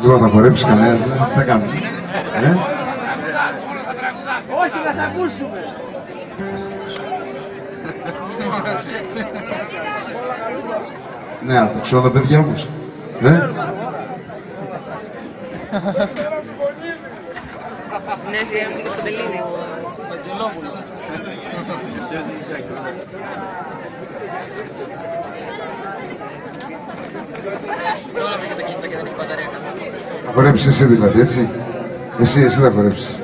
Λοιπόν, θα χορέψεις κανένας, τι θα κάνουμε. Όχι, θα σ' ακούσουμε. Ναι, θα τα ξέρω τα παιδιά όμως. Ναι. Ναι, συγγνώμη και στο Πελίδι. Θα χορέψεις εσύ δηλαδή, έτσι. Εσύ θα χορέψεις.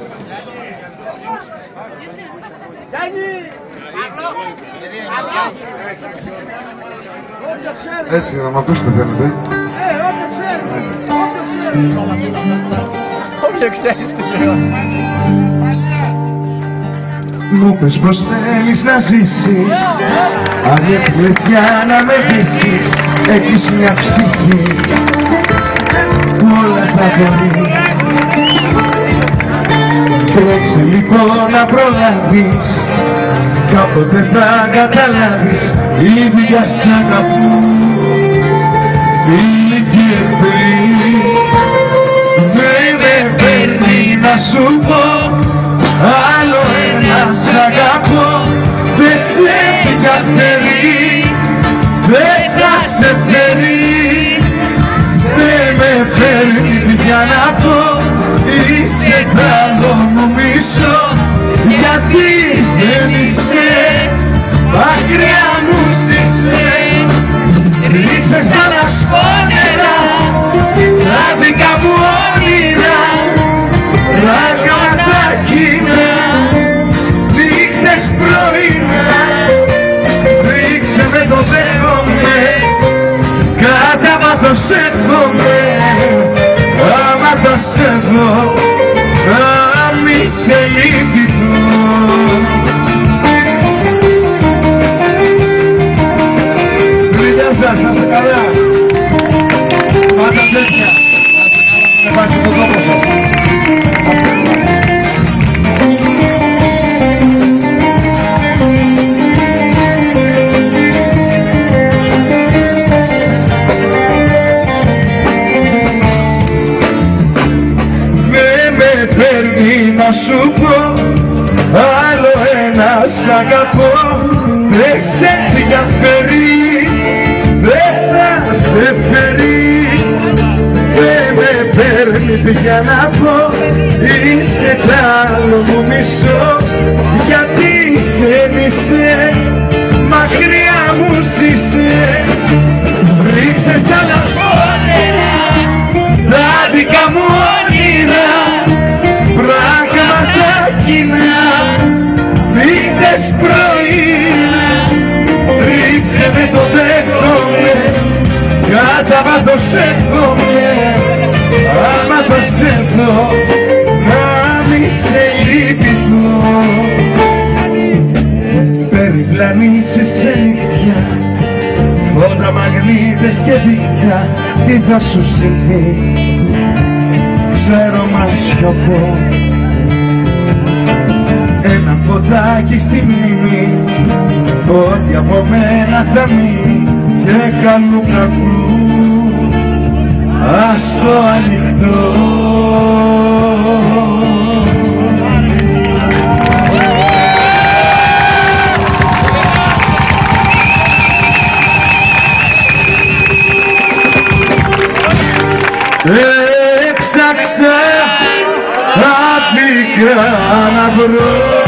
Έτσι, να μ' ακούσετε θέλετε. Όποιο ξέρεις τι λέω. Μου πες πως θέλεις να ζήσεις, αν έρθεις για να με δύσεις, έχεις μια ψυχή, όλα θα μπορεί. Τρέξε λοιπόν να προλάβεις, κάποτε θα καταλάβεις, ίδια σ' αγαπούν, φίλοι και εχθροί. Δεν με παίρνει να σου πω, άλλο ένα σ' αγαπώ, δεν σε καθαρεί, δεν θα σε φέρει. Δεν με φέρνει πια να πω, είσαι καλό μου μισό, γιατί δεν είσαι μακριά μου ζήσε. Ρίξες τα λασπόνερα, τα δικά μου όνειρα, πράγματα κοινά, νύχτες πρωινά. Ρίξε με το δέχομαι, κατά βάθος εύχομαι, άμα θα σε δω, να μη σε λυπηθώ. Φιλιά σας, να είστε καλά. Πάντα τέτοια. Να πάει στον τόπο σας. Να σου πω, άλλο ένα σ' αγαπώ, δεν σε ενδιαφέρει, δεν θα σε φέρει. Δεν με παίρνει πια να πω, είσαι καλό μου μισό, γιατί δεν είσαι μακριά μου ζήσε. Ρίξε στα λασπόνερα, τα δικά μου όνειρα, πράγματα κοινά, νύχτες πρωινά. Ρίξε με το δέχομαι, κατά βάθος εύχομαι, άμα θα σε δω, να μη σε λυπηθώ. Περιπλανήσεις ξενύχτια, φώτα, μαγνήτες και δίχτυα, τι θα σου συμβεί, ξέρω μα σιωπώ. Ένα φωτάκι στη μνήμη, ό,τι από μένα θα μείνει, και καλού κακού ας το ανοιχτώ. Έψαξα, θα πήγα να βρω